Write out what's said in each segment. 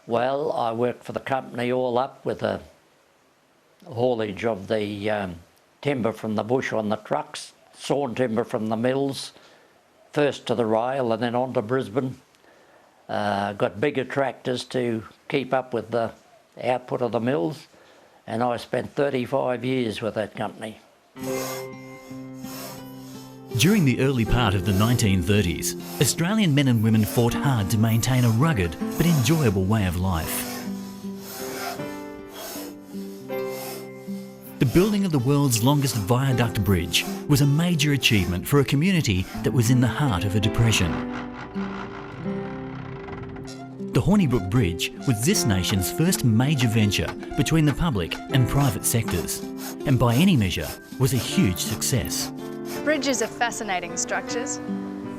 Well, I worked for the company all up with the haulage of the timber from the bush on the trucks, sawn timber from the mills, first to the rail and then on to Brisbane. Got bigger tractors to keep up with the output of the mills, and I spent 35 years with that company. During the early part of the 1930s, Australian men and women fought hard to maintain a rugged but enjoyable way of life. The building of the world's longest viaduct bridge was a major achievement for a community that was in the heart of a depression. The Hornibrook Bridge was this nation's first major venture between the public and private sectors, and by any measure was a huge success. Bridges are fascinating structures.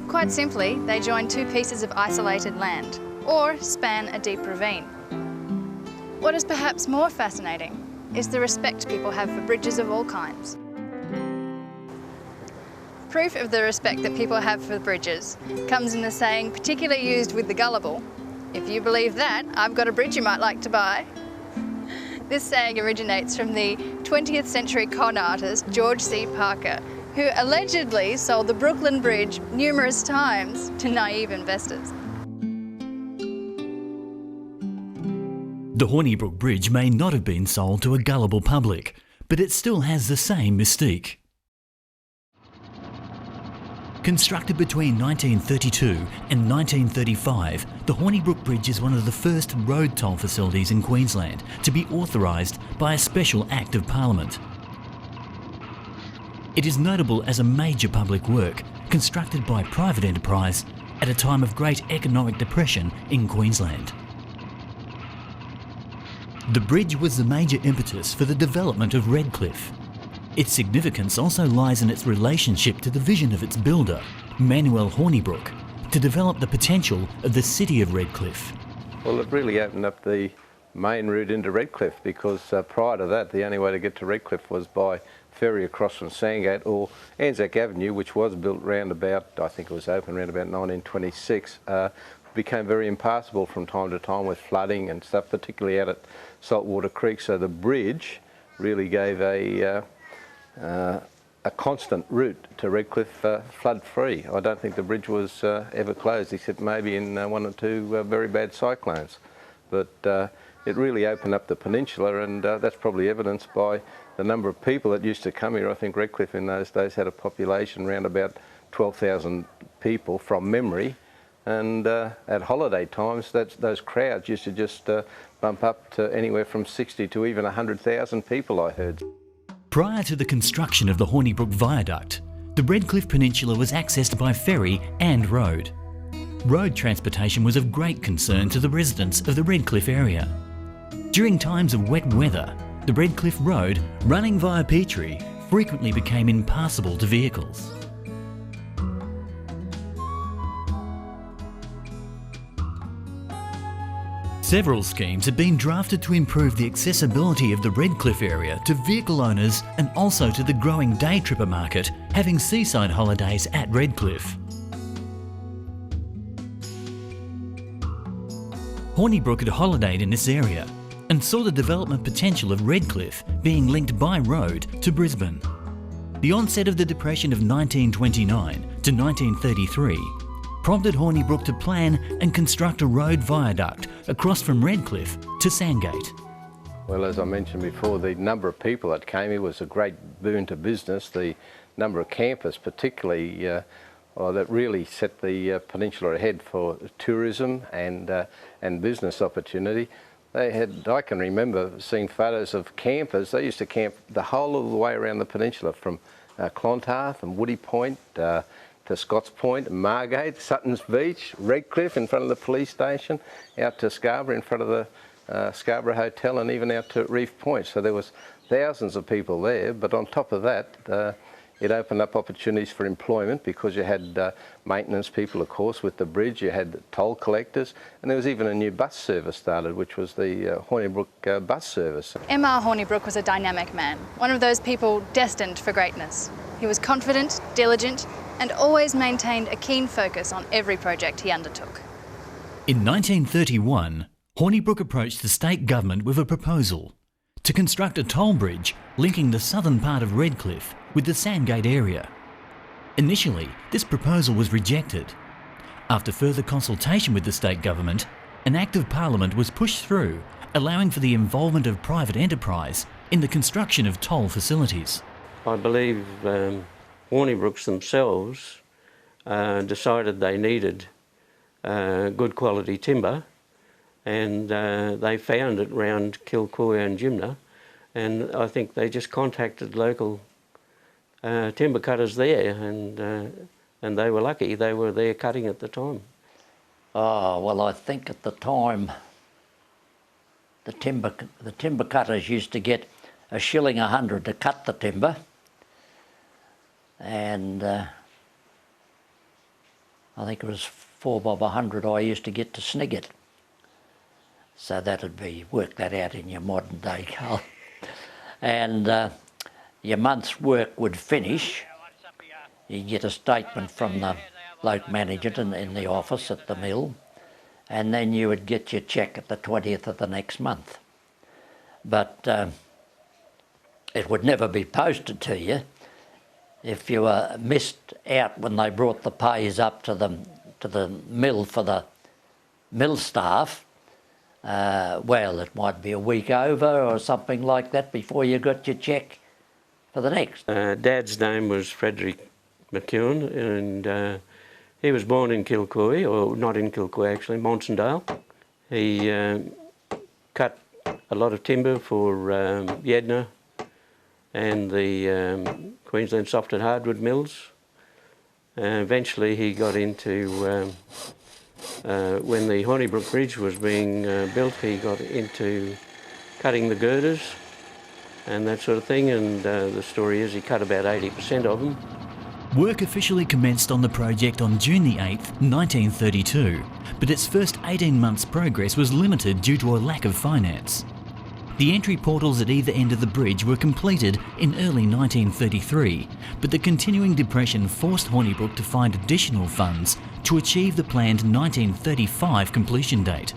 Quite simply, they join two pieces of isolated land, or span a deep ravine. What is perhaps more fascinating is the respect people have for bridges of all kinds. Proof of the respect that people have for bridges comes in the saying, particularly used with the gullible, "If you believe that, I've got a bridge you might like to buy." This saying originates from the 20th century con artist George C. Parker, who allegedly sold the Brooklyn Bridge numerous times to naive investors. The Hornibrook Bridge may not have been sold to a gullible public, but it still has the same mystique. Constructed between 1932 and 1935, the Hornibrook Bridge is one of the first road toll facilities in Queensland to be authorised by a special Act of Parliament. It is notable as a major public work constructed by private enterprise at a time of great economic depression in Queensland. The bridge was the major impetus for the development of Redcliffe. Its significance also lies in its relationship to the vision of its builder, Manuel Hornibrook, to develop the potential of the city of Redcliffe. Well, it really opened up the main route into Redcliffe, because prior to that, the only way to get to Redcliffe was by ferry across from Sandgate or Anzac Avenue, which was built round about, I think it was open around about 1926, became very impassable from time to time with flooding and stuff, particularly out at Saltwater Creek. So the bridge really gave a constant route to Redcliffe flood-free. I don't think the bridge was ever closed, except maybe in one or two very bad cyclones. But it really opened up the peninsula, and that's probably evidenced by the number of people that used to come here. I think Redcliffe in those days had a population around about 12,000 people from memory, and at holiday times those crowds used to just bump up to anywhere from 60 to even 100,000 people, I heard. Prior to the construction of the Hornibrook Viaduct, the Redcliffe Peninsula was accessed by ferry and road. Road transportation was of great concern to the residents of the Redcliffe area. During times of wet weather, the Redcliffe Road, running via Petrie, frequently became impassable to vehicles. Several schemes have been drafted to improve the accessibility of the Redcliffe area to vehicle owners and also to the growing day tripper market having seaside holidays at Redcliffe. Hornibrook had holidayed in this area and saw the development potential of Redcliffe being linked by road to Brisbane. The onset of the Depression of 1929 to 1933 prompted Hornibrook to plan and construct a road viaduct across from Redcliffe to Sandgate. Well, as I mentioned before, the number of people that came here was a great boon to business. The number of campers particularly that really set the peninsula ahead for tourism and business opportunity. They had, I can remember seeing photos of campers. They used to camp the whole of the way around the peninsula, from Clontarf and Woody Point to Scotts Point, Margate, Sutton's Beach, Redcliffe in front of the police station, out to Scarborough in front of the Scarborough Hotel, and even out to Reef Point. So there was thousands of people there, but on top of that, it opened up opportunities for employment, because you had maintenance people, of course, with the bridge. You had toll collectors, and there was even a new bus service started, which was the Hornibrook bus service. M.R. Hornibrook was a dynamic man, one of those people destined for greatness. He was confident, diligent, and always maintained a keen focus on every project he undertook. In 1931, Hornibrook approached the state government with a proposal to construct a toll bridge linking the southern part of Redcliffe with the Sandgate area. Initially, this proposal was rejected. After further consultation with the state government, an Act of Parliament was pushed through, allowing for the involvement of private enterprise in the construction of toll facilities. I believe Hornibrooks themselves decided they needed good quality timber, and they found it around Kilcoy and Jimna, and I think they just contacted local timber cutters there, and they were lucky. They were there cutting at the time. Oh, well, I think at the time the timber cutters used to get $1.100 to cut the timber, and I think it was 4 bob 100 I used to get to snig it. So that'd be, work that out in your modern day, Carl. And your month's work would finish. You'd get a statement from the bloke manager in the office at the mill, and then you would get your cheque at the 20th of the next month. But it would never be posted to you. If you were missed out when they brought the pays up to the mill for the mill staff, well, it might be a week over or something like that before you got your cheque for the next. Dad's name was Frederick McEwen, and he was born in Kilcoy, or not in Kilcoy actually, Monsondale. He cut a lot of timber for Yedna and the Queensland soft and hardwood mills. Eventually he got into, when the Hornibrook Bridge was being built, he got into cutting the girders and that sort of thing, and the story is he cut about 80% of them. Work officially commenced on the project on June the 8th, 1932, but its first 18 months' progress was limited due to a lack of finance. The entry portals at either end of the bridge were completed in early 1933, but the continuing depression forced Hornibrook to find additional funds to achieve the planned 1935 completion date.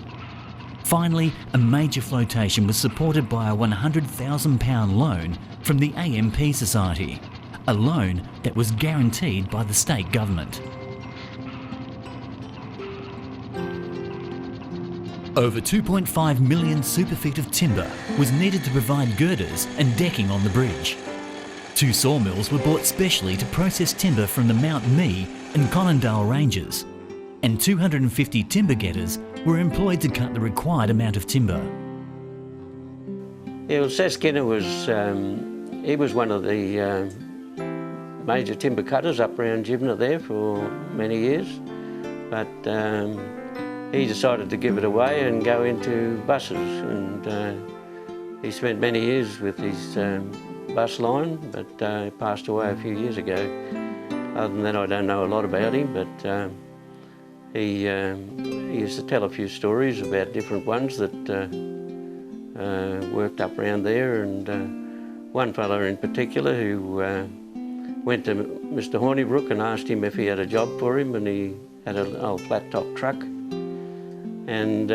Finally, a major flotation was supported by a £100,000 loan from the AMP Society, a loan that was guaranteed by the state government. Over 2.5 million super feet of timber was needed to provide girders and decking on the bridge. 2 sawmills were bought specially to process timber from the Mount Mee and Conondale ranges, and 250 timber getters were employed to cut the required amount of timber. Yeah, well, Seth Skinner was, he was one of the major timber cutters up around Jimna there for many years, but he decided to give it away and go into buses, and he spent many years with his bus line, but he passed away a few years ago. Other than that, I don't know a lot about him, but he used to tell a few stories about different ones that worked up around there, and one fellow in particular who went to Mr. Hornibrook and asked him if he had a job for him, and he had an old flat top truck. And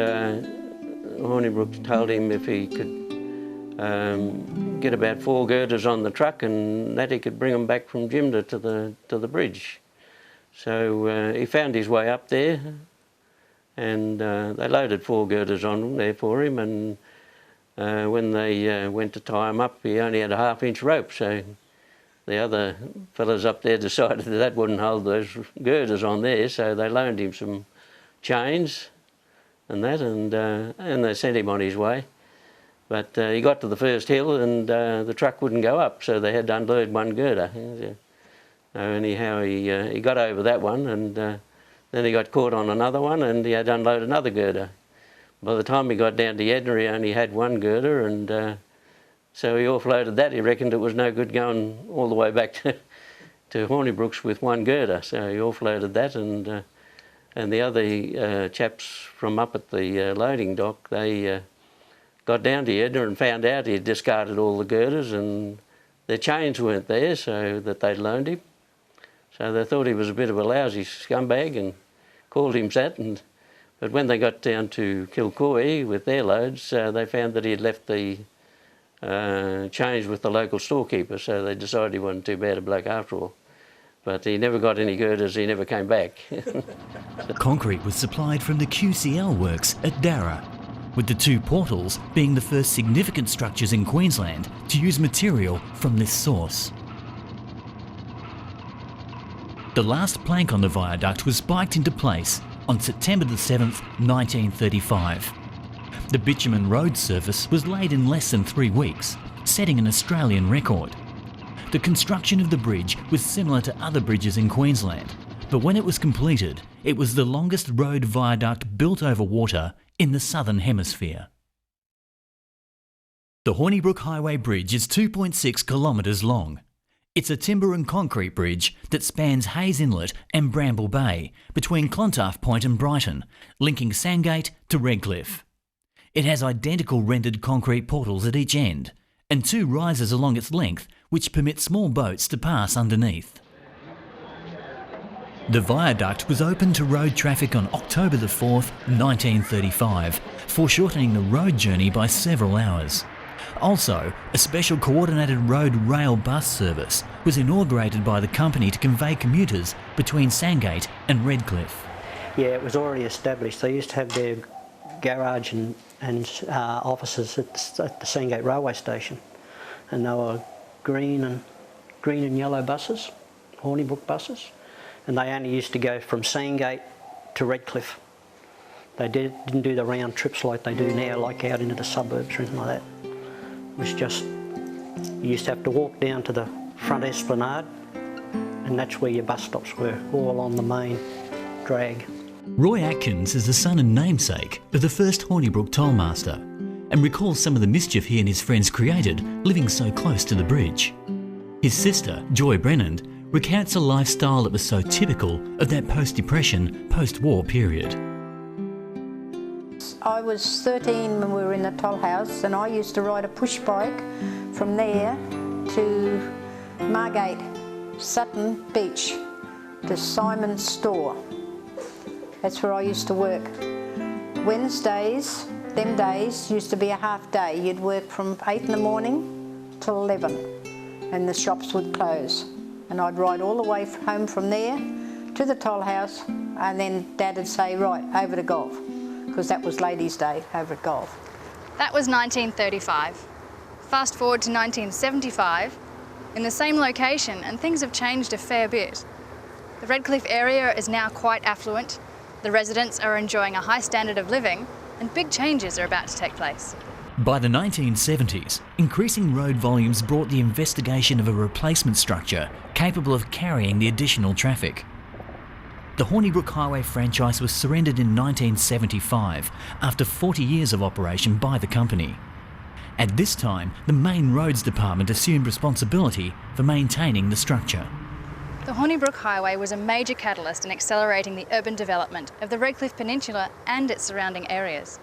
Hornibrook told him if he could get about 4 girders on the truck, and that he could bring them back from Jimna to the bridge. So he found his way up there, and they loaded 4 girders on there for him, and when they went to tie him up, he only had a 1/2-inch rope, so the other fellas up there decided that wouldn't hold those girders on there, so they loaned him some chains and that, and they sent him on his way. But he got to the first hill, and the truck wouldn't go up, so they had to unload 1 girder. So anyhow, he got over that one, and then he got caught on another one, and he had to unload another girder. By the time he got down to Yedna, he only had 1 girder, and so he offloaded that. He reckoned it was no good going all the way back to Hornibrooks with 1 girder, so he offloaded that, and the other chaps from up at the loading dock, they got down to Yedna and found out he'd discarded all the girders, and their chains weren't there, so that they'd loaned him. So they thought he was a bit of a lousy scumbag and called him that, But when they got down to Kilcoy with their loads, they found that he had left the change with the local storekeeper, so they decided he wasn't too bad a bloke after all. But he never got any girders, he never came back. Concrete was supplied from the QCL works at Darra, with the two portals being the first significant structures in Queensland to use material from this source. The last plank on the viaduct was spiked into place on September the 7th, 1935. The bitumen road surface was laid in less than 3 weeks, setting an Australian record. The construction of the bridge was similar to other bridges in Queensland, but when it was completed, it was the longest road viaduct built over water in the southern hemisphere. The Hornibrook Highway Bridge is 2.6 kilometres long. It's a timber and concrete bridge that spans Hayes Inlet and Bramble Bay between Clontarf Point and Brighton, linking Sandgate to Redcliffe. It has identical rendered concrete portals at each end and 2 risers along its length which permit small boats to pass underneath. The viaduct was opened to road traffic on October the 4th, 1935, foreshortening the road journey by several hours. Also, a special coordinated road rail bus service was inaugurated by the company to convey commuters between Sandgate and Redcliffe. Yeah, it was already established. They used to have their garage and offices at the Sandgate railway station, and they were green and yellow buses, Hornibrook buses, and they only used to go from Sandgate to Redcliffe. They didn't do the round trips like they do now, like out into the suburbs or anything like that. It was just, you used to have to walk down to the front esplanade, and that's where your bus stops were, all on the main drag. Roy Atkins is the son and namesake of the first Hornibrook tollmaster and recalls some of the mischief he and his friends created living so close to the bridge. His sister, Joy Brennan, recounts a lifestyle that was so typical of that post-Depression, post-war period. I was 13 when we were in the toll house, and I used to ride a push bike from there to Margate, Sutton Beach, to Simon's store. That's where I used to work. Wednesdays, them days, used to be a half day. You'd work from 8 in the morning till 11, and the shops would close. And I'd ride all the way home from there to the toll house, and then Dad would say, right, over to golf, because that was ladies' day, over at golf. That was 1935. Fast forward to 1975, in the same location, and things have changed a fair bit. The Redcliffe area is now quite affluent, the residents are enjoying a high standard of living, and big changes are about to take place. By the 1970s, increasing road volumes brought the investigation of a replacement structure capable of carrying the additional traffic. The Hornibrook Highway franchise was surrendered in 1975 after 40 years of operation by the company. At this time, the Main Roads Department assumed responsibility for maintaining the structure. The Hornibrook Highway was a major catalyst in accelerating the urban development of the Redcliffe Peninsula and its surrounding areas.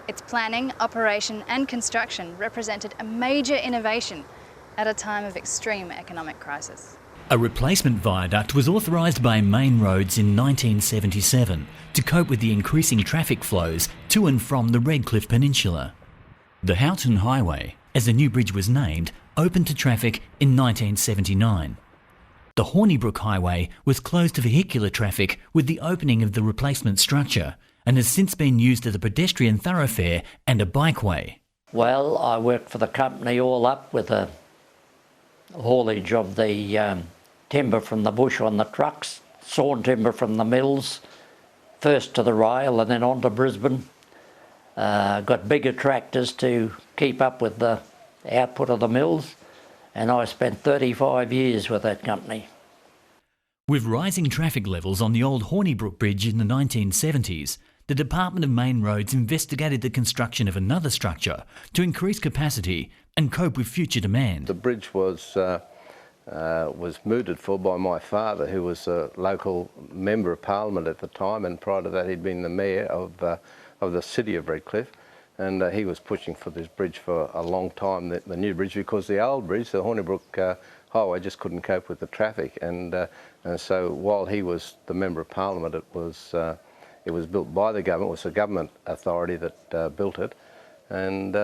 Its planning, operation and construction represented a major innovation at a time of extreme economic crisis. A replacement viaduct was authorised by Main Roads in 1977 to cope with the increasing traffic flows to and from the Redcliffe Peninsula. The Houghton Highway, as the new bridge was named, opened to traffic in 1979. The Hornibrook Highway was closed to vehicular traffic with the opening of the replacement structure and has since been used as a pedestrian thoroughfare and a bikeway. Well, I worked for the company all up with the haulage of the timber from the bush on the trucks, sawn timber from the mills, first to the rail and then on to Brisbane. Got bigger tractors to keep up with the output of the mills, and I spent 35 years with that company. With rising traffic levels on the old Hornibrook Bridge in the 1970s, the Department of Main Roads investigated the construction of another structure to increase capacity and cope with future demand. The bridge was mooted for by my father, who was a local member of Parliament at the time, and prior to that he'd been the mayor of the city of Redcliffe, and he was pushing for this bridge for a long time, the new bridge, because the old bridge, the Hornibrook Highway, just couldn't cope with the traffic, and so while he was the member of Parliament, it was it was built by the government. It was a government authority that built it, and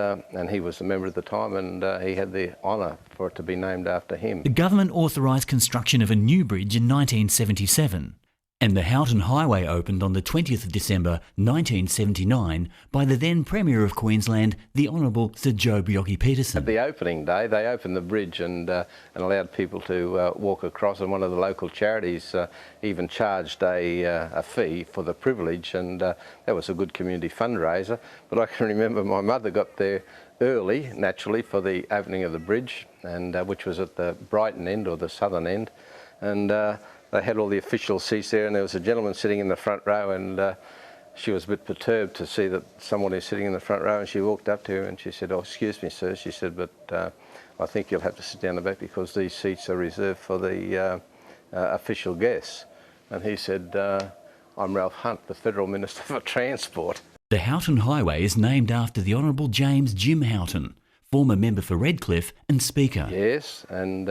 he was a member at the time, and he had the honour for it to be named after him. The government authorised construction of a new bridge in 1977, and the Houghton Highway opened on the 20th of December 1979 by the then Premier of Queensland, the Honourable Sir Joh Bjelke-Petersen. At the opening day, they opened the bridge and allowed people to walk across, and one of the local charities even charged a fee for the privilege, and that was a good community fundraiser. But I can remember my mother got there early, naturally, for the opening of the bridge, and which was at the Brighton end, or the southern end, and they had all the official seats there, and there was a gentleman sitting in the front row, and she was a bit perturbed to see that someone is sitting in the front row, and she walked up to him and she said, "Oh, excuse me, sir," she said, "but I think you'll have to sit down the back because these seats are reserved for the official guests." And he said, "I'm Ralph Hunt, the Federal Minister for Transport." The Houghton Highway is named after the Honourable James Jim Houghton, former member for Redcliffe and Speaker. Yes, and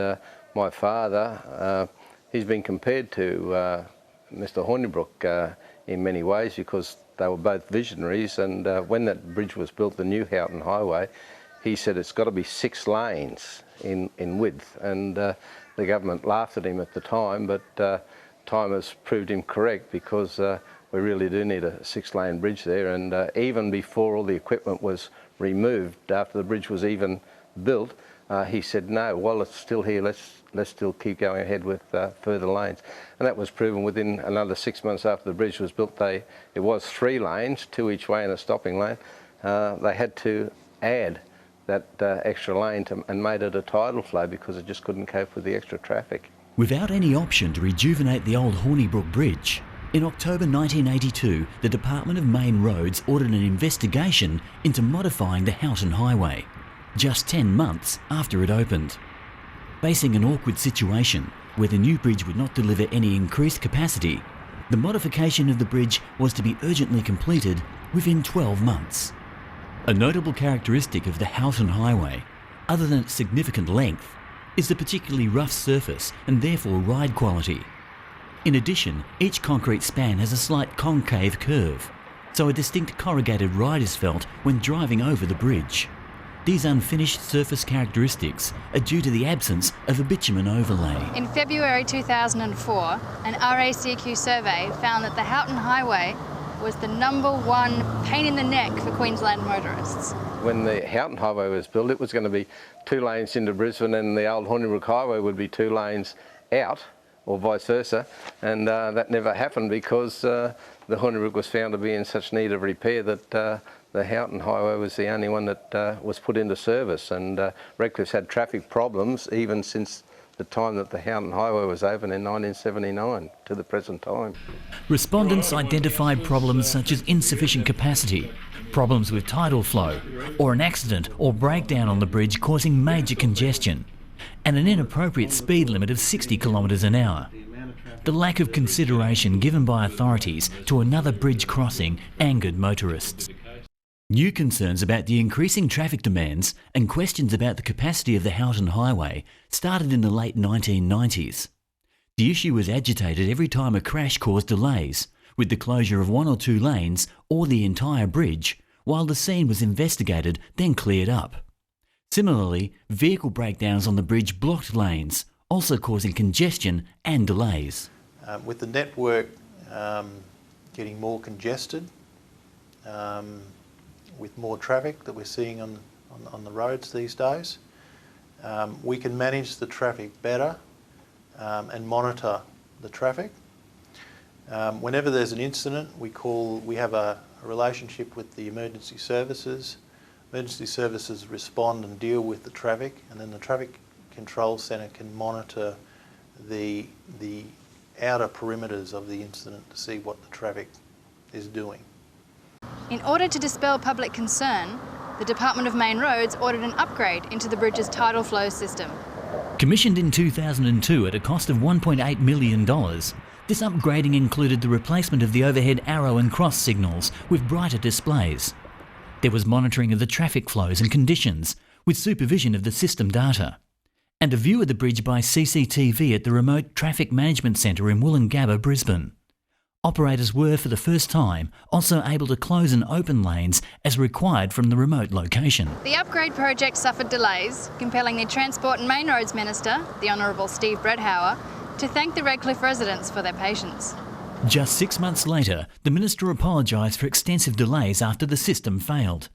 my father, he's been compared to Mr. Hornibrook in many ways because they were both visionaries, and when that bridge was built, the new Houghton Highway, he said it's got to be 6 lanes in width, and the government laughed at him at the time, but time has proved him correct, because we really do need a 6-lane bridge there, and even before all the equipment was removed, after the bridge was even built, he said, "No, while it's still here, let's still keep going ahead with further lanes." And that was proven within another 6 months after the bridge was built. It was 3 lanes, 2 each way and a stopping lane. They had to add that extra lane and made it a tidal flow because it just couldn't cope with the extra traffic. Without any option to rejuvenate the old Hornibrook Bridge, in October 1982, the Department of Main Roads ordered an investigation into modifying the Houghton Highway, just 10 months after it opened. Facing an awkward situation where the new bridge would not deliver any increased capacity, the modification of the bridge was to be urgently completed within 12 months. A notable characteristic of the Houghton Highway, other than its significant length, is the particularly rough surface and therefore ride quality. In addition, each concrete span has a slight concave curve, so a distinct corrugated ride is felt when driving over the bridge. These unfinished surface characteristics are due to the absence of a bitumen overlay. In February 2004, an RACQ survey found that the Houghton Highway was the #1 pain in the neck for Queensland motorists. When the Houghton Highway was built, it was going to be 2 lanes into Brisbane, and the old Hornibrook Highway would be 2 lanes out, or vice versa, and that never happened because the Hornibrook was found to be in such need of repair that the Houghton Highway was the only one that was put into service, and Redcliffe's had traffic problems even since the time that the Houghton Highway was opened in 1979 to the present time. Respondents identified problems such as insufficient capacity, problems with tidal flow, or an accident or breakdown on the bridge causing major congestion, and an inappropriate speed limit of 60 kilometres an hour. The lack of consideration given by authorities to another bridge crossing angered motorists. New concerns about the increasing traffic demands and questions about the capacity of the Houghton Highway started in the late 1990s. The issue was agitated every time a crash caused delays, with the closure of 1 or 2 lanes or the entire bridge, while the scene was investigated, then cleared up. Similarly, vehicle breakdowns on the bridge blocked lanes, also causing congestion and delays. With the network getting more congested, with more traffic that we're seeing on the roads these days, we can manage the traffic better and monitor the traffic. Whenever there's an incident, we have a relationship with the emergency services. Emergency services respond and deal with the traffic, and then the traffic control centre can monitor the outer perimeters of the incident to see what the traffic is doing. In order to dispel public concern, the Department of Main Roads ordered an upgrade into the bridge's tidal flow system. Commissioned in 2002 at a cost of $1.8 million, this upgrading included the replacement of the overhead arrow and cross signals with brighter displays. There was monitoring of the traffic flows and conditions, with supervision of the system data, and a view of the bridge by CCTV at the Remote Traffic Management Centre in Woolloongabba, Brisbane. Operators were, for the first time, also able to close and open lanes as required from the remote location. The upgrade project suffered delays, compelling the Transport and Main Roads Minister, the Honourable Steve Bredhauer, to thank the Redcliffe residents for their patience. Just 6 months later, the Minister apologised for extensive delays after the system failed.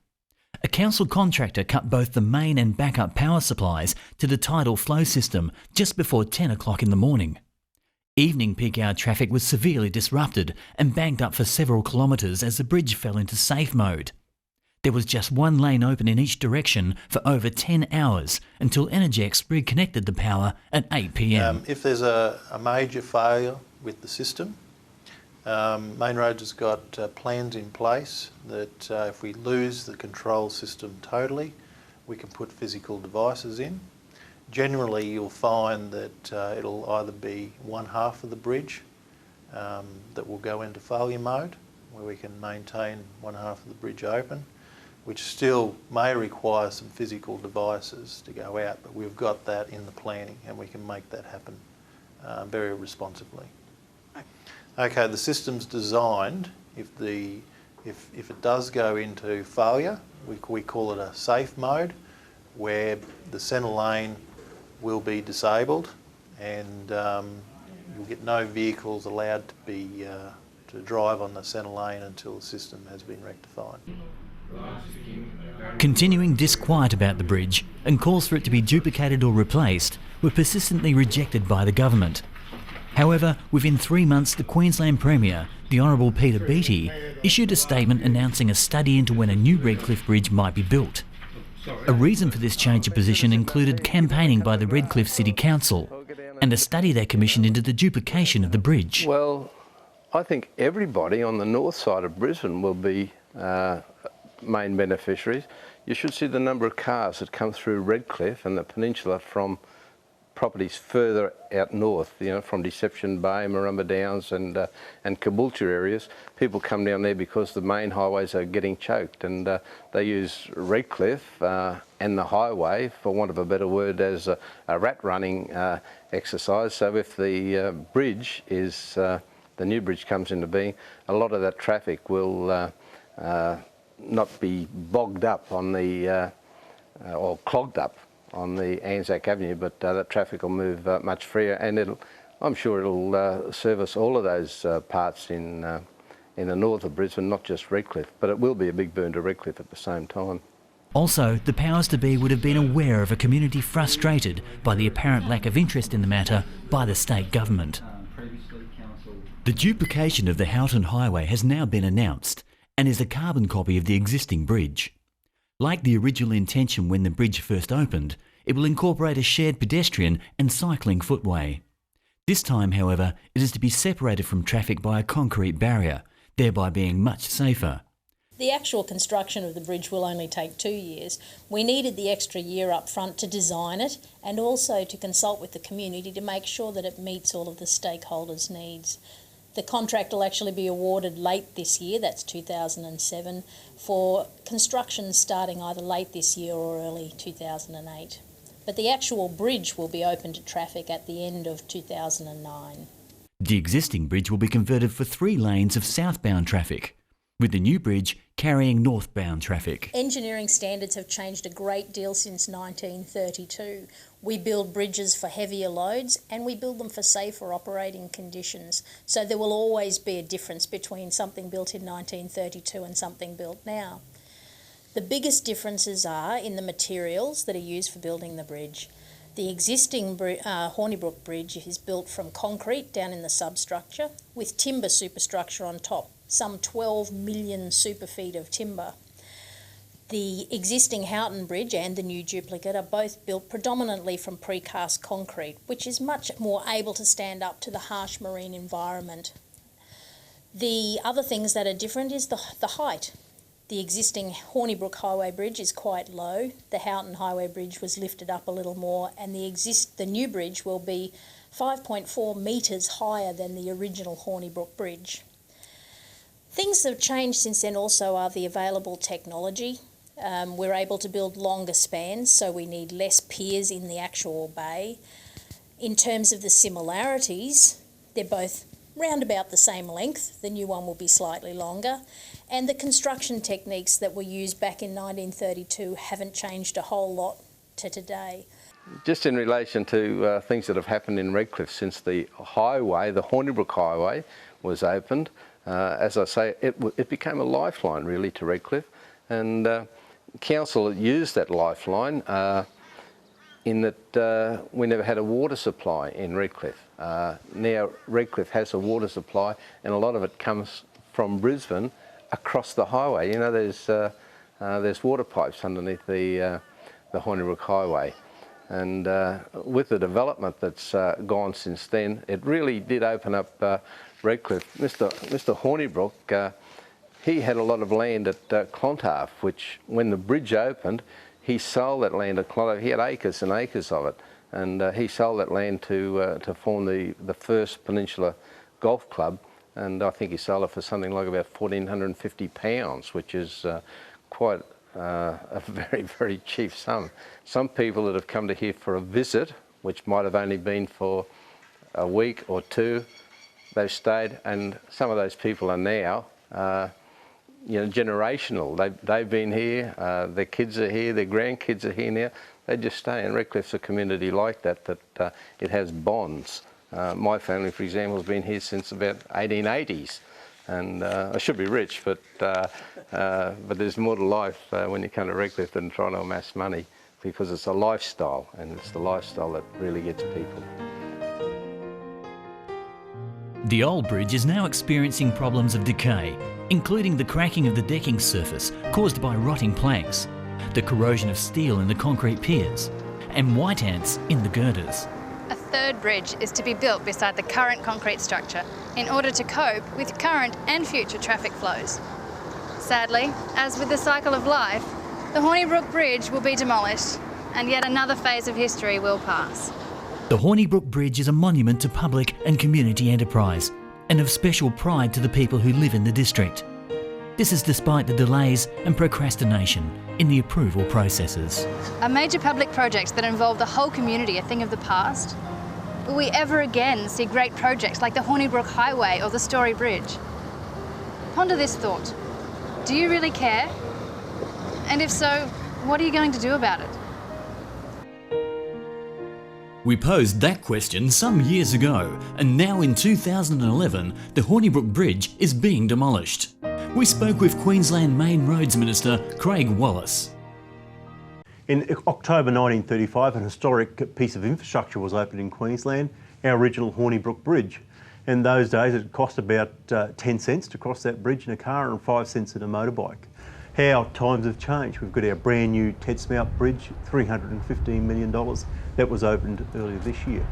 A council contractor cut both the main and backup power supplies to the tidal flow system just before 10 o'clock in the morning. Evening peak hour traffic was severely disrupted and banked up for several kilometres as the bridge fell into safe mode. There was just one lane open in each direction for over 10 hours until Energex reconnected the power at 8 p.m. If there's a major failure with the system, Main Roads has got plans in place that if we lose the control system totally, we can put physical devices in. Generally, you'll find that it'll either be one half of the bridge that will go into failure mode, where we can maintain one half of the bridge open, which still may require some physical devices to go out, but we've got that in the planning and we can make that happen very responsibly. Okay, the system's designed, if it does go into failure, we call it a safe mode, where the centre lane will be disabled and you'll get no vehicles allowed to drive on the centre lane until the system has been rectified. Continuing disquiet about the bridge and calls for it to be duplicated or replaced were persistently rejected by the government. However, within 3 months, the Queensland Premier, the Honourable Peter Beattie, issued a statement announcing a study into when a new Redcliffe Bridge might be built. A reason for this change of position included campaigning by the Redcliffe City Council and a study they commissioned into the duplication of the bridge. Well, I think everybody on the north side of Brisbane will be main beneficiaries. You should see the number of cars that come through Redcliffe and the peninsula from properties further out north, you know, from Deception Bay, Marumba Downs and Caboolture areas. People come down there because the main highways are getting choked, and they use Redcliffe and the highway, for want of a better word, as a rat running exercise. So if the bridge is, the new bridge comes into being, a lot of that traffic will not be bogged up on the, or clogged up on the Anzac Avenue, but that traffic will move much freer, and I'm sure it'll service all of those parts in the north of Brisbane, not just Redcliffe, but it will be a big boon to Redcliffe at the same time. Also, the powers to be would have been aware of a community frustrated by the apparent lack of interest in the matter by the state government. The duplication of the Houghton Highway has now been announced and is a carbon copy of the existing bridge. Like the original intention when the bridge first opened, it will incorporate a shared pedestrian and cycling footway. This time, however, it is to be separated from traffic by a concrete barrier, thereby being much safer. The actual construction of the bridge will only take 2 years. We needed the extra year up front to design it and also to consult with the community to make sure that it meets all of the stakeholders' needs. The contract will actually be awarded late this year, that's 2007, for construction starting either late this year or early 2008. But the actual bridge will be open to traffic at the end of 2009. The existing bridge will be converted for 3 lanes of southbound traffic, with the new bridge carrying northbound traffic. Engineering standards have changed a great deal since 1932. We build bridges for heavier loads and we build them for safer operating conditions. So there will always be a difference between something built in 1932 and something built now. The biggest differences are in the materials that are used for building the bridge. The existing Hornibrook Bridge is built from concrete down in the substructure with timber superstructure on top, some 12 million super feet of timber. The existing Houghton Bridge and the new duplicate are both built predominantly from precast concrete, which is much more able to stand up to the harsh marine environment. The other things that are different is the height. The existing Hornibrook Highway Bridge is quite low. The Houghton Highway Bridge was lifted up a little more, and the new bridge will be 5.4 metres higher than the original Hornibrook Bridge. Things that have changed since then also are the available technology. We're able to build longer spans, so we need less piers in the actual bay. In terms of the similarities, they're both round about the same length. The new one will be slightly longer. And the construction techniques that were used back in 1932 haven't changed a whole lot to today. Just in relation to things that have happened in Redcliffe since the highway, the Hornibrook Highway, was opened, as I say, it became a lifeline really to Redcliffe, and council used that lifeline in that we never had a water supply in Redcliffe. Now Redcliffe has a water supply, and a lot of it comes from Brisbane across the highway. You know, there's water pipes underneath the Hornibrook Highway, and with the development that's gone since then, it really did open up Redcliffe. Mr. Hornibrook, he had a lot of land at Clontarf, which when the bridge opened, he sold that land at Clontarf. He had acres and acres of it, and he sold that land to form the first Peninsula Golf Club, and I think he sold it for something like about £1,450, which is quite a very, very cheap sum. Some people that have come to here for a visit, which might have only been for a week or two, they've stayed, and some of those people are now generational. They've been here, their kids are here, their grandkids are here now. They just stay, and Redcliffe's a community like that, it has bonds. My family, for example, has been here since about 1880s, and I should be rich, but there's more to life when you come to Redcliffe than trying to amass money, because it's a lifestyle, and it's the lifestyle that really gets people. The old bridge is now experiencing problems of decay, including the cracking of the decking surface caused by rotting planks, the corrosion of steel in the concrete piers, and white ants in the girders. A third bridge is to be built beside the current concrete structure in order to cope with current and future traffic flows. Sadly, as with the cycle of life, the Hornibrook Bridge will be demolished, and yet another phase of history will pass. The Hornibrook Bridge is a monument to public and community enterprise, and of special pride to the people who live in the district. This is despite the delays and procrastination in the approval processes. Are major public projects that involve the whole community a thing of the past? Will we ever again see great projects like the Hornibrook Highway or the Story Bridge? Ponder this thought. Do you really care? And if so, what are you going to do about it? We posed that question some years ago, and now in 2011, the Hornibrook Bridge is being demolished. We spoke with Queensland Main Roads Minister Craig Wallace. In October 1935, an historic piece of infrastructure was opened in Queensland, our original Hornibrook Bridge. In those days, it cost about 10 cents to cross that bridge in a car and 5 cents in a motorbike. How times have changed. We've got our brand new Tedsmouth Bridge, $315 million. That was opened earlier this year.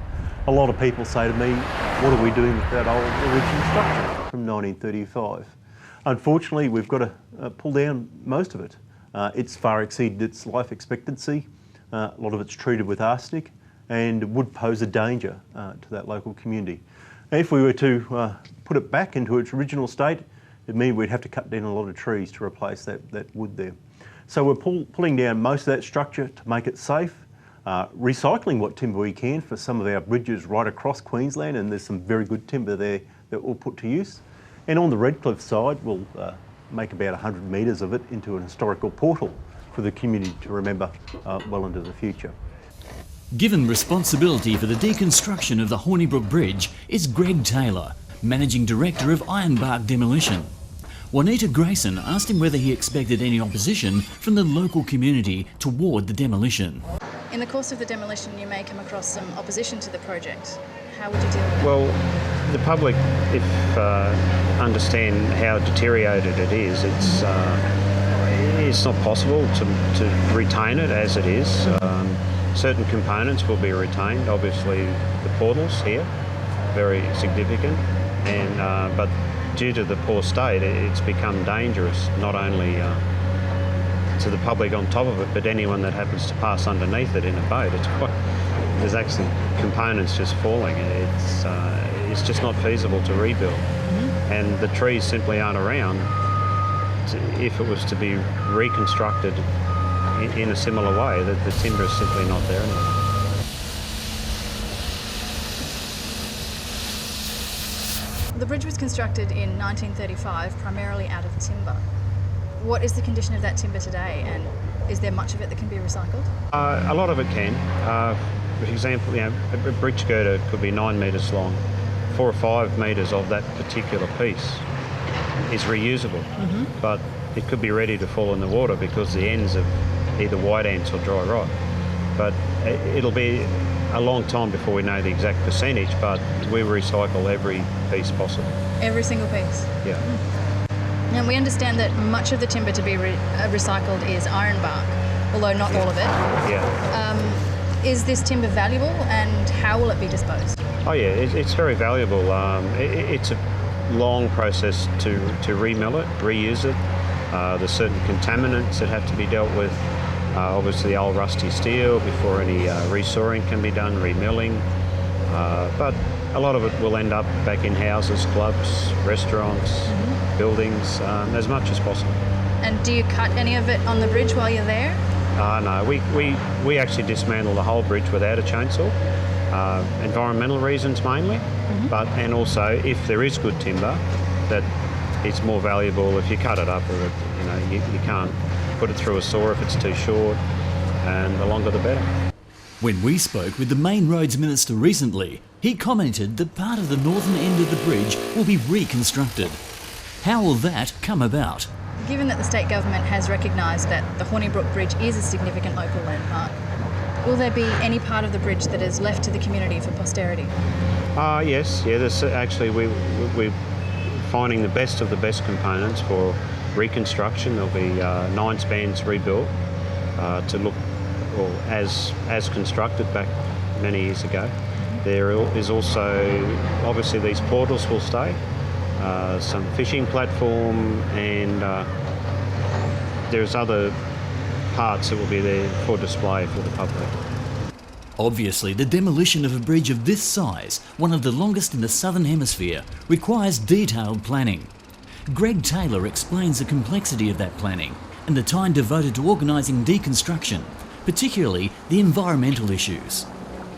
A lot of people say to me, what are we doing with that old original structure from 1935? Unfortunately, we've got to pull down most of it. It's far exceeded its life expectancy. A lot of it's treated with arsenic and would pose a danger to that local community. If we were to put it back into its original state, it means we'd have to cut down a lot of trees to replace that wood there. So we're pulling down most of that structure to make it safe, recycling what timber we can for some of our bridges right across Queensland, and there's some very good timber there that we'll put to use. And on the Redcliffe side, we'll make about 100 metres of it into an historical portal for the community to remember well into the future. Given responsibility for the deconstruction of the Hornibrook Bridge is Greg Taylor, Managing Director of Ironbark Demolition. Juanita Grayson asked him whether he expected any opposition from the local community toward the demolition. In the course of the demolition, you may come across some opposition to the project. How would you deal with that? Well, the public, if understand how deteriorated it is, it's not possible to retain it as it is. Certain components will be retained. Obviously, the portals here, very significant, and but due to the poor state, it's become dangerous not only to the public on top of it, but anyone that happens to pass underneath it in a boat. There's actually components just falling. It's just not feasible to rebuild, and the trees simply aren't around. If it was to be reconstructed in a similar way, the timber is simply not there anymore. The bridge was constructed in 1935 primarily out of timber. What is the condition of that timber today, and is there much of it that can be recycled? A lot of it can. For example, a bridge girder could be 9 metres long. 4 or 5 metres of that particular piece is reusable, but it could be ready to fall in the water because the ends of either white ants or dry rot. But it'll be a long time before we know the exact percentage, but we recycle every piece possible. Every single piece? Yeah. And we understand that much of the timber to be recycled is ironbark, although not all of it. Yeah. Is this timber valuable, and how will it be disposed? Oh yeah, it's very valuable. It's a long process to remill it, reuse it. There's certain contaminants that have to be dealt with. Obviously the old rusty steel before any resawing can be done, remilling. But a lot of it will end up back in houses, clubs, restaurants, buildings, as much as possible. And do you cut any of it on the bridge while you're there? No, we actually dismantle the whole bridge without a chainsaw. Environmental reasons mainly, and also if there is good timber, that it's more valuable if you cut it up, or you can't put it through a saw if it's too short, and the longer the better. When we spoke with the Main Roads Minister recently, he commented that part of the northern end of the bridge will be reconstructed. How will that come about? Given that the state government has recognised that the Hornibrook Bridge is a significant local landmark, will there be any part of the bridge that is left to the community for posterity? Yes. There's actually we're finding the best of the best components for reconstruction. There'll be 9 spans rebuilt to look as constructed back many years ago. There is also, obviously these portals will stay, some fishing platform, and there's other parts that will be there for display for the public. Obviously, the demolition of a bridge of this size, one of the longest in the Southern Hemisphere, requires detailed planning. Greg Taylor explains the complexity of that planning and the time devoted to organising deconstruction, particularly the environmental issues.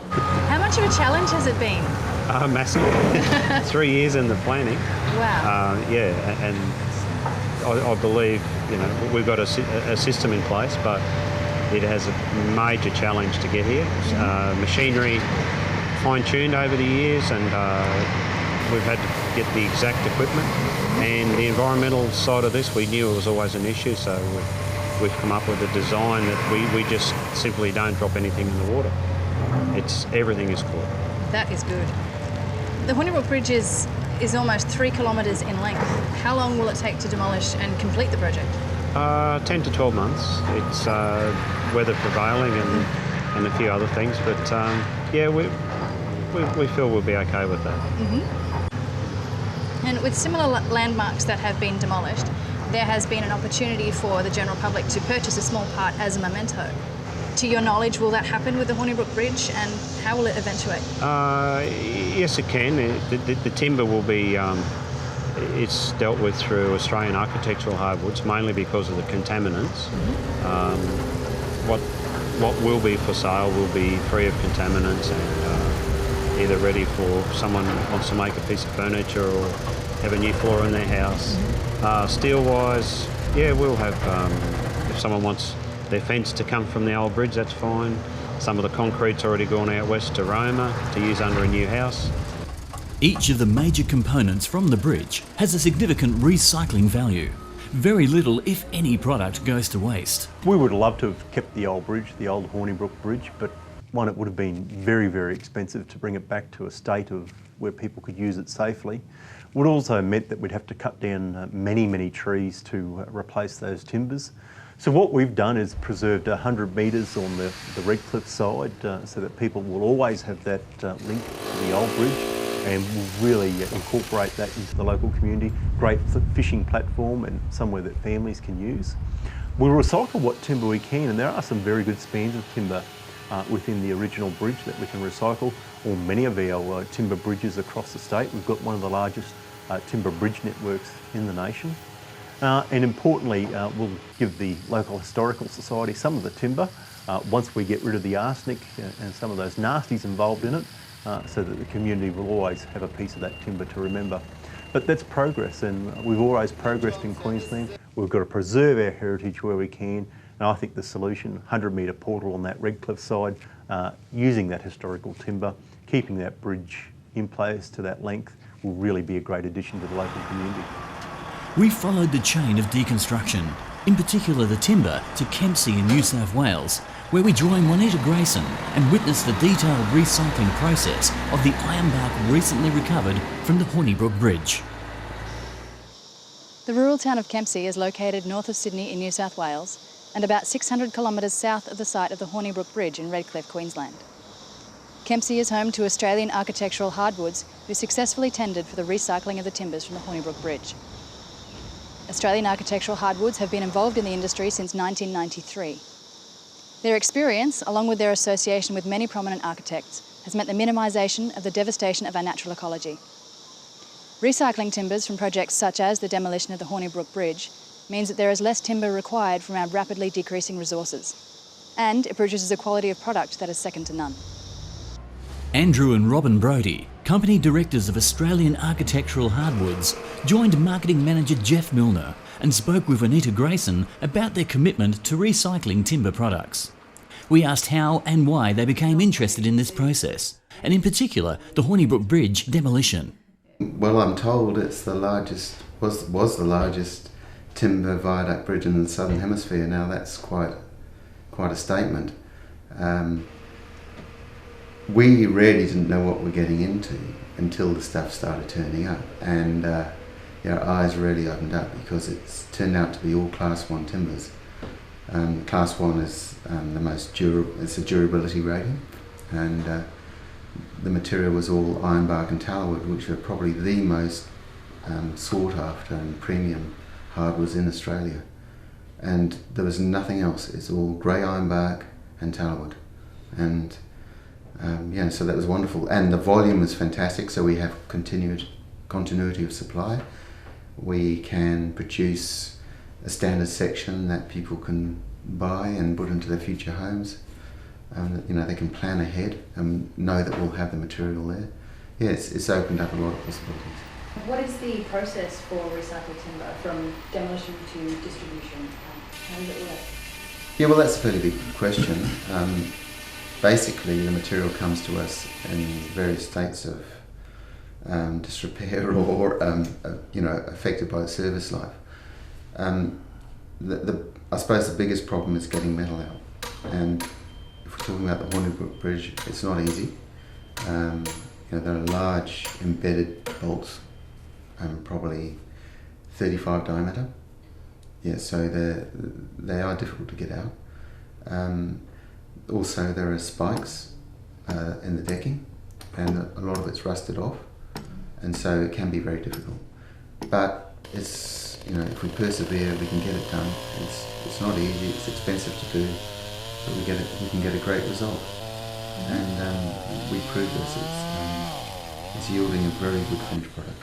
How much of a challenge has it been? Massive. 3 years in the planning. Wow. And I believe we've got a system in place, but it has a major challenge to get here. Machinery fine-tuned over the years, and we've had to get the exact equipment. And the environmental side of this, we knew it was always an issue, so we've come up with a design that we just simply don't drop anything in the water. Everything is caught. That is good. The Hornibrook Bridge is almost 3 kilometres in length. How long will it take to demolish and complete the project? 10 to 12 months. It's weather prevailing and a few other things, but we feel we'll be okay with that. And with similar landmarks that have been demolished, there has been an opportunity for the general public to purchase a small part as a memento. To your knowledge, will that happen with the Hornibrook Bridge, and how will it eventuate? Yes, it can. The timber will be, it's dealt with through Australian architectural hardwoods, mainly because of the contaminants. What will be for sale will be free of contaminants and either ready for someone who wants to make a piece of furniture or have a new floor in their house. Steel-wise, we'll have, if someone wants their fence to come from the old bridge, that's fine. Some of the concrete's already gone out west to Roma to use under a new house. Each of the major components from the bridge has a significant recycling value. Very little, if any, product goes to waste. We would love to have kept the old bridge, the old Hornibrook Bridge, but one, it would have been very, very expensive to bring it back to a state of where people could use it safely. It would also meant that we'd have to cut down many, many trees to replace those timbers. So what we've done is preserved 100 metres on the Redcliffe side so that people will always have that link to the old bridge, and we'll really incorporate that into the local community. Great fishing platform and somewhere that families can use. We'll recycle what timber we can, and there are some very good spans of timber within the original bridge that we can recycle, or many of our timber bridges across the state. We've got one of the largest timber bridge networks in the nation. And importantly, we'll give the local historical society some of the timber once we get rid of the arsenic and some of those nasties involved in it, so that the community will always have a piece of that timber to remember. But that's progress, and we've always progressed in Queensland. We've got to preserve our heritage where we can, and I think the solution, 100-metre portal on that Redcliffe side, using that historical timber, keeping that bridge in place to that length, will really be a great addition to the local community. We followed the chain of deconstruction, in particular the timber, to Kempsey in New South Wales, where we joined Juanita Grayson and witnessed the detailed recycling process of the ironbark recently recovered from the Hornibrook Bridge. The rural town of Kempsey is located north of Sydney in New South Wales and about 600 kilometres south of the site of the Hornibrook Bridge in Redcliffe, Queensland. Kempsey is home to Australian Architectural Hardwoods, who successfully tendered for the recycling of the timbers from the Hornibrook Bridge. Australian Architectural Hardwoods have been involved in the industry since 1993. Their experience, along with their association with many prominent architects, has meant the minimisation of the devastation of our natural ecology. Recycling timbers from projects such as the demolition of the Hornibrook Bridge means that there is less timber required from our rapidly decreasing resources, and it produces a quality of product that is second to none. Andrew and Robin Brodie, company directors of Australian Architectural Hardwoods, joined marketing manager Jeff Milner and spoke with Juanita Grayson about their commitment to recycling timber products. We asked how and why they became interested in this process, and in particular the Hornibrook Bridge demolition. Well, I'm told it's the largest, was the largest timber viaduct bridge in the Southern Hemisphere. Now that's quite a statement. We really didn't know what we're getting into until the stuff started turning up, and our eyes really opened up because it's turned out to be all Class 1 timbers. Class 1 is the most durable, it's a durability rating, and the material was all ironbark and tallowood, which are probably the most sought after and premium hardwoods in Australia. And there was nothing else, it's all grey ironbark and tallowood. And so that was wonderful, and the volume was fantastic, so we have continuity of supply. We can produce a standard section that people can buy and put into their future homes. They can plan ahead and know that we'll have the material there. Yeah, it's opened up a lot of possibilities. What is the process for recycled timber from demolition to distribution? How does it work? Yeah, well, that's a fairly big question. Basically, the material comes to us in various states of disrepair or affected by the service life. I suppose the biggest problem is getting metal out, and if we're talking about the Hornibrook Bridge, it's not easy. There are large embedded bolts, probably 35 diameter. Yeah, so they are difficult to get out. Also, there are spikes in the decking, and a lot of it's rusted off, and so it can be very difficult. But it's, if we persevere, we can get it done. It's not easy, it's expensive to do, but we can get a great result. And we prove this, it's yielding a very good finished product.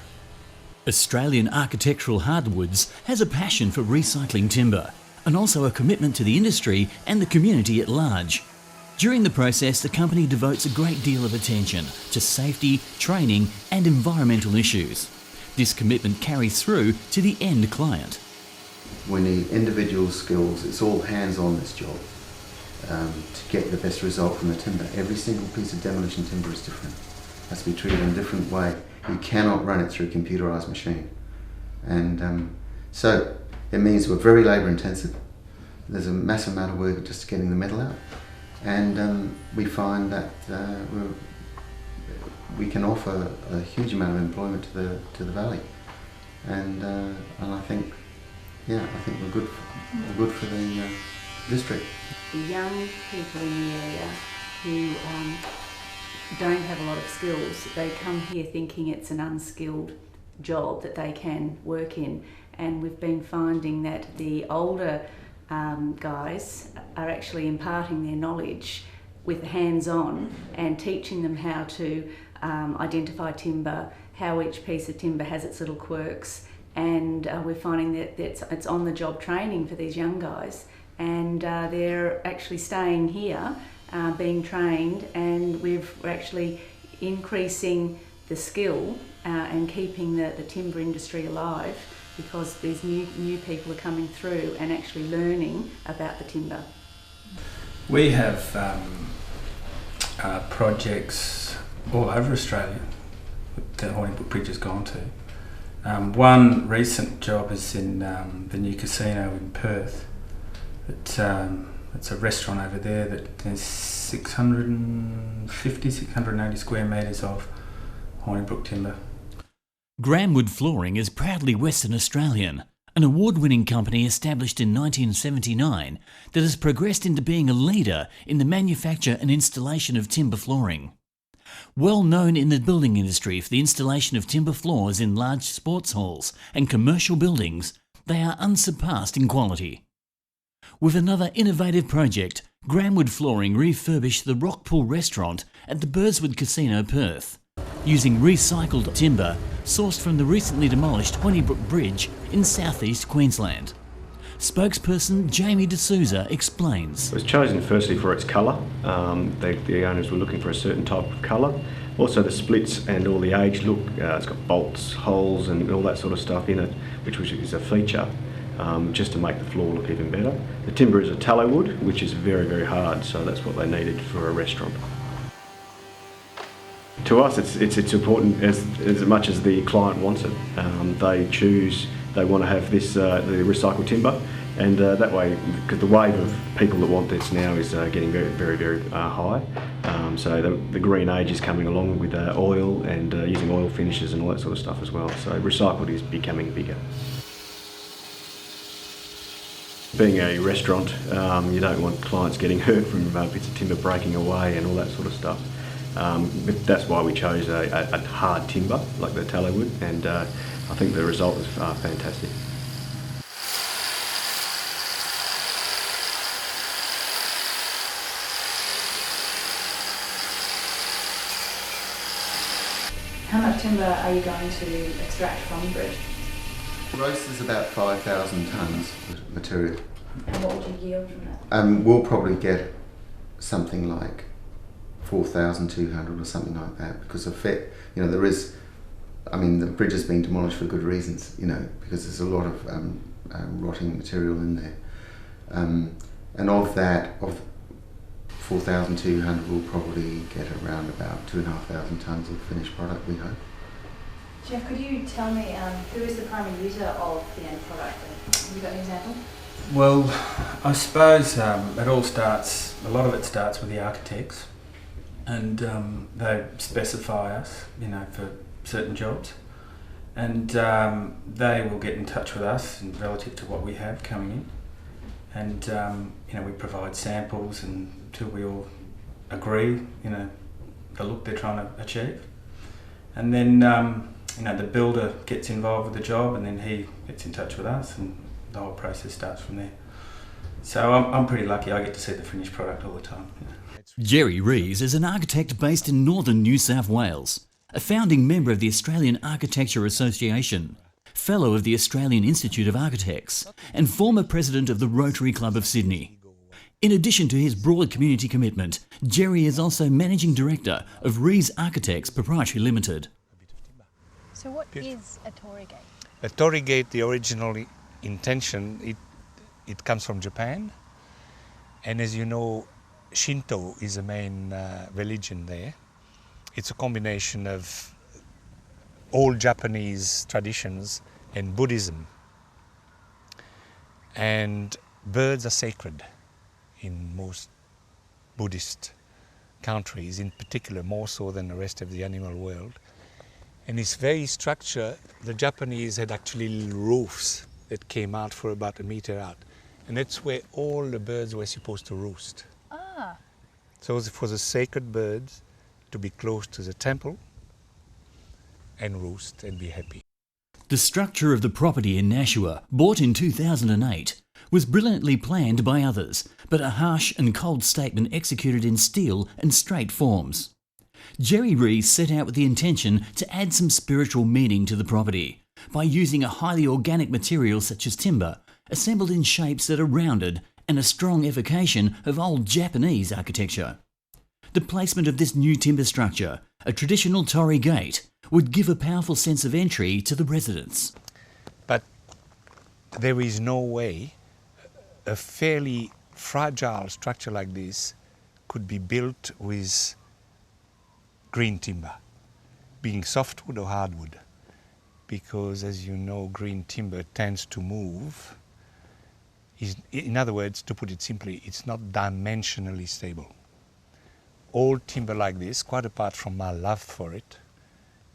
Australian Architectural Hardwoods has a passion for recycling timber, and also a commitment to the industry and the community at large. During the process, the company devotes a great deal of attention to safety, training and environmental issues. This commitment carries through to the end client. We need individual skills. It's all hands-on this job to get the best result from the timber. Every single piece of demolition timber is different. It has to be treated in a different way. You cannot run it through a computerised machine. And so it means we're very labour intensive. There's a massive amount of work just getting the metal out. And we find that we can offer a huge amount of employment to the valley, and I think we're good for the district. The young people in the area who don't have a lot of skills, they come here thinking it's an unskilled job that they can work in, and we've been finding that the older guys are actually imparting their knowledge with hands-on and teaching them how to identify timber, how each piece of timber has its little quirks, and we're finding that it's on-the-job training for these young guys, and they're actually staying here being trained, and we're actually increasing the skill and keeping the timber industry alive, because there's new people are coming through and actually learning about the timber. We have projects all over Australia that Hornibrook Bridge has gone to. One recent job is in the new casino in Perth. It's a restaurant over there that there's 680 square metres of Hornibrook timber. Grahamwood Flooring is proudly Western Australian, an award-winning company established in 1979 that has progressed into being a leader in the manufacture and installation of timber flooring. Well known in the building industry for the installation of timber floors in large sports halls and commercial buildings, they are unsurpassed in quality. With another innovative project, Grahamwood Flooring refurbished the Rockpool restaurant at the Burswood Casino, Perth, using recycled timber sourced from the recently demolished Hornibrook Bridge in southeast Queensland. Spokesperson Jamie D'Souza explains. It was chosen firstly for its colour. The owners were looking for a certain type of colour. Also the splits and all the age look. It's got bolts, holes and all that sort of stuff in it, which is a feature, just to make the floor look even better. The timber is a tallow wood, which is very, very hard, so that's what they needed for a restaurant. To us, it's important as much as the client wants it. They want to have this the recycled timber, and that way, because the wave of people that want this now is getting very, very, very high. So the green age is coming along with oil and using oil finishes and all that sort of stuff as well. So recycled is becoming bigger. Being a restaurant, you don't want clients getting hurt from bits of timber breaking away and all that sort of stuff. But that's why we chose a hard timber like the tallow wood, and I think the result is fantastic. How much timber are you going to extract from the bridge? Roast is about 5,000 tonnes of material. And what would you yield from that? We'll probably get something like 4,200 or something like that, because of the bridge has been demolished for good reasons, because there's a lot of rotting material in there. And of 4,200, we'll probably get around about 2,500 tonnes of finished product, we hope. Jeff, could you tell me who is the primary user of the end product? Have you got an example? Well, I suppose a lot of it starts with the architects, and they specify us, for certain jobs, and they will get in touch with us relative to what we have coming in, and we provide samples until we all agree, the look they're trying to achieve, and then the builder gets involved with the job, and then he gets in touch with us, and the whole process starts from there. So I'm pretty lucky. I get to see the finished product all the time. Jerry Rees is an architect based in northern New South Wales, a founding member of the Australian Architecture Association, Fellow of the Australian Institute of Architects, and former President of the Rotary Club of Sydney. In addition to his broad community commitment, Jerry is also Managing Director of Rees Architects Proprietary Limited. So what is a torii gate? A torii gate, the original intention, it comes from Japan, and as you know, Shinto is the main religion there. It's a combination of old Japanese traditions and Buddhism. And birds are sacred in most Buddhist countries, in particular more so than the rest of the animal world. And this very structure, the Japanese had actually roofs that came out for about 1 meter out. And that's where all the birds were supposed to roost. Ah. So it was a sacred birds to be close to the temple and roost and be happy. The structure of the property in Nashua, bought in 2008, was brilliantly planned by others, but a harsh and cold statement executed in steel and straight forms. Jerry Rees set out with the intention to add some spiritual meaning to the property by using a highly organic material such as timber, assembled in shapes that are rounded and a strong evocation of old Japanese architecture. the placement of this new timber structure, a traditional Tory gate, would give a powerful sense of entry to the residents. But there is no way a fairly fragile structure like this could be built with green timber, being softwood or hardwood, because as you know, green timber tends to move. In other words, to put it simply, it's not dimensionally stable. All timber like this, quite apart from my love for it,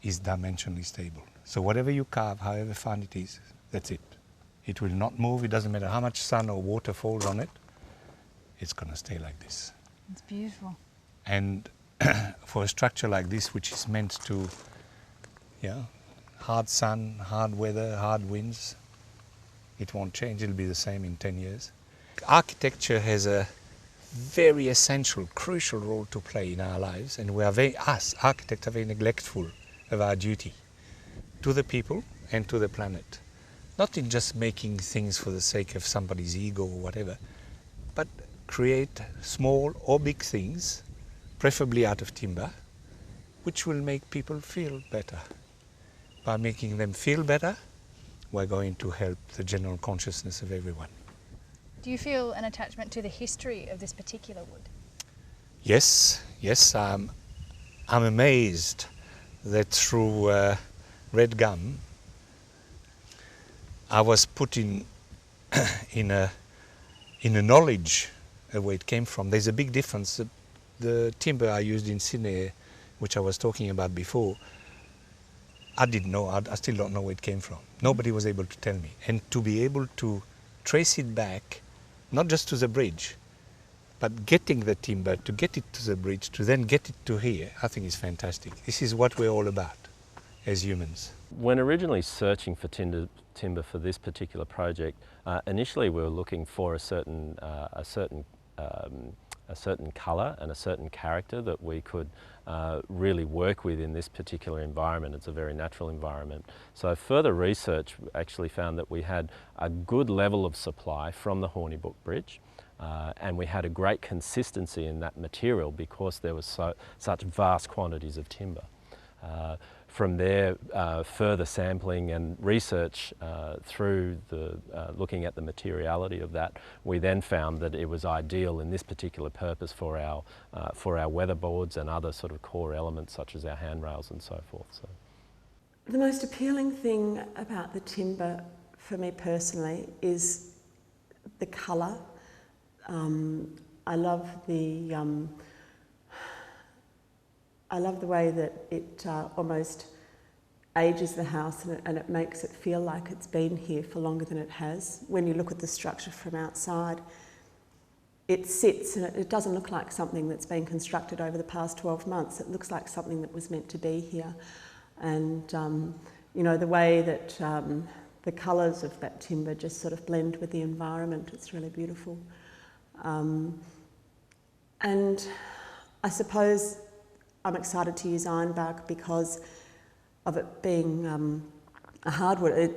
is dimensionally stable. So whatever you carve, however fine it is, that's it. It will not move. It doesn't matter how much sun or water falls on it. It's going to stay like this. It's beautiful. And for a structure like this, which is meant to, hard sun, hard weather, hard winds, it won't change. It'll be the same in 10 years. Architecture has a very essential, crucial role to play in our lives, and us architects are very neglectful of our duty to the people and to the planet. Not in just making things for the sake of somebody's ego or whatever, but create small or big things, preferably out of timber, which will make people feel better. By making them feel better, we're going to help the general consciousness of everyone. Do you feel an attachment to the history of this particular wood? Yes. I'm amazed that through red gum, I was put in a knowledge of where it came from. There's a big difference. The timber I used in Sydney, which I was talking about before, I didn't know. I still don't know where it came from. Nobody was able to tell me. And to be able to trace it back, not just to the bridge, but getting the timber, to get it to the bridge, to then get it to here, I think is fantastic. This is what we're all about as humans. When originally searching for timber for this particular project, initially we were looking for a certain colour and a certain character that we could really work with in this particular environment. It's a very natural environment. So further research actually found that we had a good level of supply from the Hornibrook Bridge, and we had a great consistency in that material because there was such vast quantities of timber. From there, further sampling and research through looking at the materiality of that, we then found that it was ideal in this particular purpose for our weatherboards and other sort of core elements such as our handrails and so forth. So. The most appealing thing about the timber for me personally is the colour. I love the way that it almost ages the house and it makes it feel like it's been here for longer than it has. When you look at the structure from outside, it sits and it doesn't look like something that's been constructed over the past 12 months. It looks like something that was meant to be here. And the way that the colours of that timber just sort of blend with the environment, it's really beautiful. And I suppose I'm excited to use ironbark because of it being a hardwood.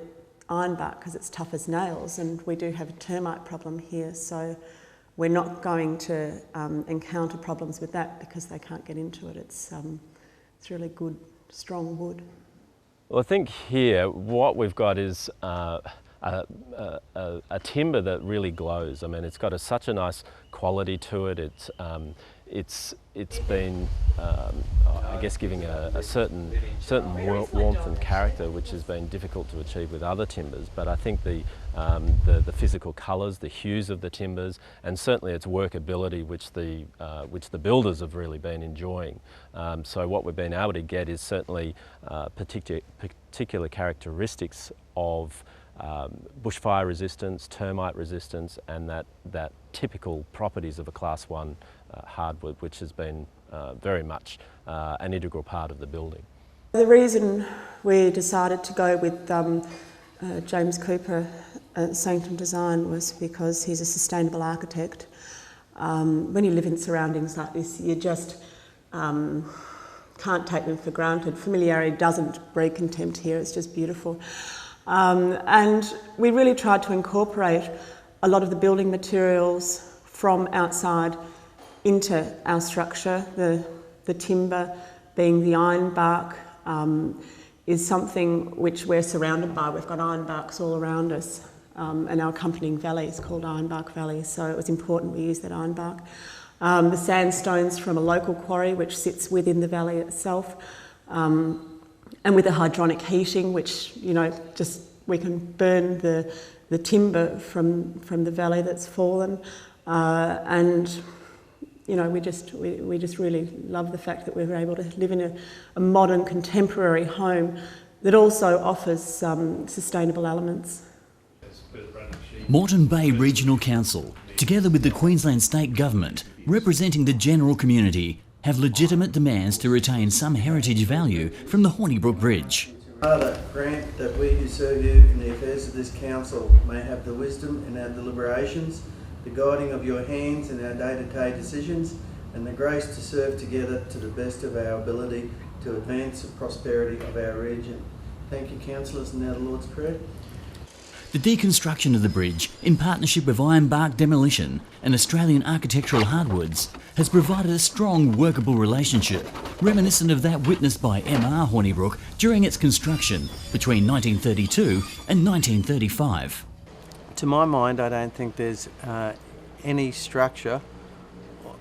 Ironbark because it's tough as nails, and we do have a termite problem here, so we're not going to encounter problems with that because they can't get into it. It's really good, strong wood. Well, I think here what we've got is a timber that really glows. I mean, it's got such a nice quality to it. It's been, I guess, giving a certain warmth and character, which has been difficult to achieve with other timbers. But I think the physical colours, the hues of the timbers, and certainly its workability, which the builders have really been enjoying. So what we've been able to get is certainly particular characteristics of bushfire resistance, termite resistance, and that typical properties of a Class 1 hardwood, which has been very much an integral part of the building. The reason we decided to go with James Cooper at Sanctum Design was because he's a sustainable architect. When you live in surroundings like this, you just can't take them for granted. Familiarity doesn't breed contempt here, it's just beautiful. And we really tried to incorporate a lot of the building materials from outside into our structure. The timber, being the ironbark, is something which we're surrounded by. We've got ironbarks all around us, and our accompanying valley is called Ironbark Valley, so it was important we use that ironbark. The sandstones from a local quarry which sits within the valley itself, and with the hydronic heating, which, you know, just we can burn the timber from the valley that's fallen, and you know, we just really love the fact that we were able to live in a modern, contemporary home that also offers sustainable elements. Moreton Bay Regional Council, together with the Queensland State Government, representing the general community, have legitimate demands to retain some heritage value from the Hornibrook Bridge. Father, grant that we who serve you in the affairs of this council may have the wisdom in our deliberations, the guiding of your hands in our day-to-day decisions, and the grace to serve together to the best of our ability to advance the prosperity of our region. Thank you, councillors, and now the Lord's Prayer. The deconstruction of the bridge, in partnership with Ironbark Demolition and Australian Architectural Hardwoods, has provided a strong workable relationship, reminiscent of that witnessed by M.R. Hornibrook during its construction between 1932 and 1935. To my mind, I don't think there's any structure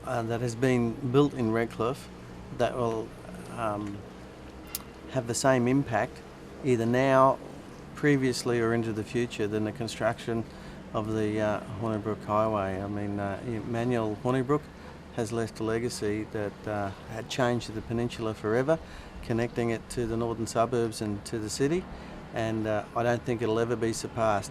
that has been built in Redcliffe that will have the same impact, either now, previously or into the future, than the construction of the Hornibrook Highway. I mean, Emmanuel Hornibrook has left a legacy that had changed the peninsula forever, connecting it to the northern suburbs and to the city, and I don't think it'll ever be surpassed.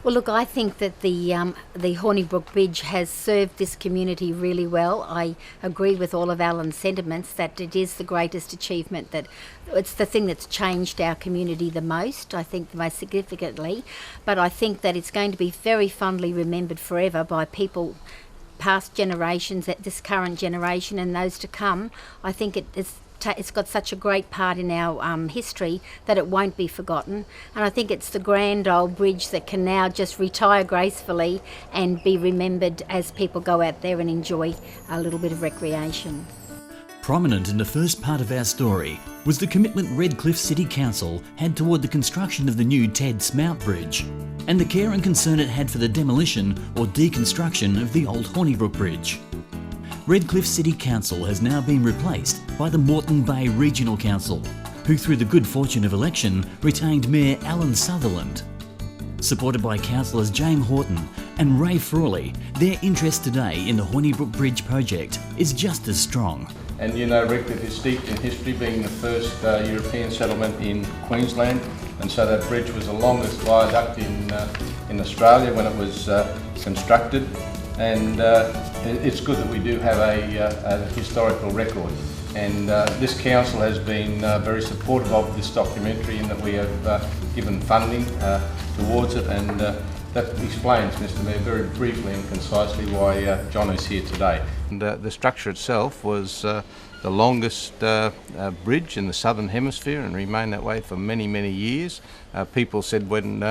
Well, look, I think that the Hornibrook Bridge has served this community really well. I agree with all of Alan's sentiments that it is the greatest achievement, that it's the thing that's changed our community the most, I think the most significantly. But I think that it's going to be very fondly remembered forever by people, past generations, this current generation and those to come. I think it's got such a great part in our history that it won't be forgotten, and I think it's the grand old bridge that can now just retire gracefully and be remembered as people go out there and enjoy a little bit of recreation. Prominent in the first part of our story was the commitment Redcliffe City Council had toward the construction of the new Ted Smout Bridge, and the care and concern it had for the demolition or deconstruction of the old Hornibrook Bridge. Redcliffe City Council has now been replaced by the Moreton Bay Regional Council, who through the good fortune of election retained Mayor Alan Sutherland. Supported by councillors James Houghton and Ray Frawley, their interest today in the Hornibrook Bridge project is just as strong. And you know, Redcliffe is steeped in history, being the first European settlement in Queensland, and so that bridge was the longest viaduct in Australia when it was constructed. And it's good that we do have a historical record, and this council has been very supportive of this documentary in that we have given funding towards it, and that explains, Mr Mayor, very briefly and concisely why John is here today. And, the structure itself was the longest bridge in the southern hemisphere and remained that way for many, many years. People said when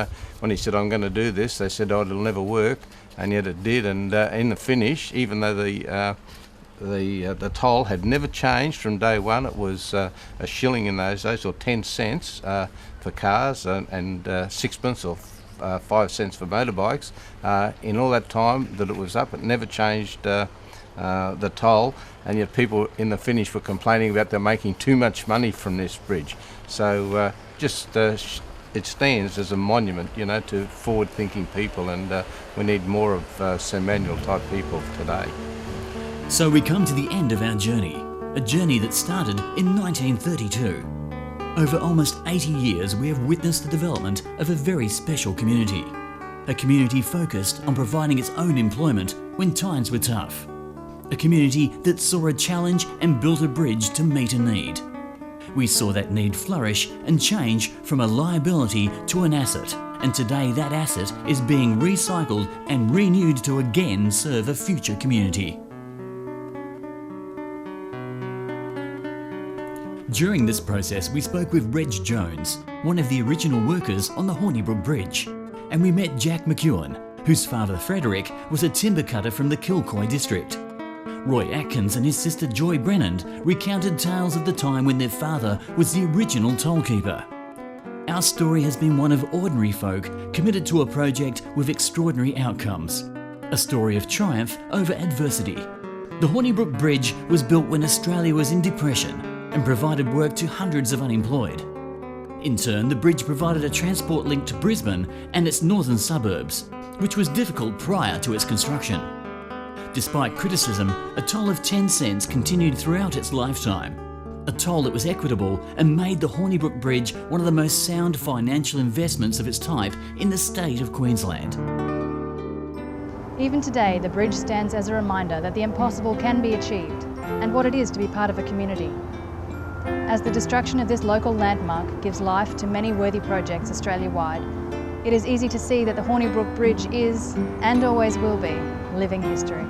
he said, "I'm going to do this," they said, "Oh, it'll never work," and yet it did. And in the finish, even though the toll had never changed from day one, it was a shilling in those days, or 10 cents for cars, and sixpence or 5 cents for motorbikes. In all that time that it was up, it never changed the toll, and yet people in the finish were complaining about they're making too much money from this bridge. So it stands as a monument, you know, to forward-thinking people, and we need more of Sir Manuel type people today. So we come to the end of our journey, a journey that started in 1932. Over almost 80 years, we have witnessed the development of a very special community. A community focused on providing its own employment when times were tough. A community that saw a challenge and built a bridge to meet a need. We saw that need flourish and change from a liability to an asset, and today that asset is being recycled and renewed to again serve a future community. During this process, we spoke with Reg Jones, one of the original workers on the Hornibrook Bridge, and we met Jack McEwen, whose father Frederick was a timber cutter from the Kilcoy district. Roy Atkins and his sister Joy Brennan recounted tales of the time when their father was the original tollkeeper. Our story has been one of ordinary folk committed to a project with extraordinary outcomes. A story of triumph over adversity. The Hornibrook Bridge was built when Australia was in depression and provided work to hundreds of unemployed. In turn, the bridge provided a transport link to Brisbane and its northern suburbs, which was difficult prior to its construction. Despite criticism, a toll of 10 cents continued throughout its lifetime. A toll that was equitable and made the Hornibrook Bridge one of the most sound financial investments of its type in the state of Queensland. Even today, the bridge stands as a reminder that the impossible can be achieved and what it is to be part of a community. As the destruction of this local landmark gives life to many worthy projects Australia-wide, it is easy to see that the Hornibrook Bridge is, and always will be, living history.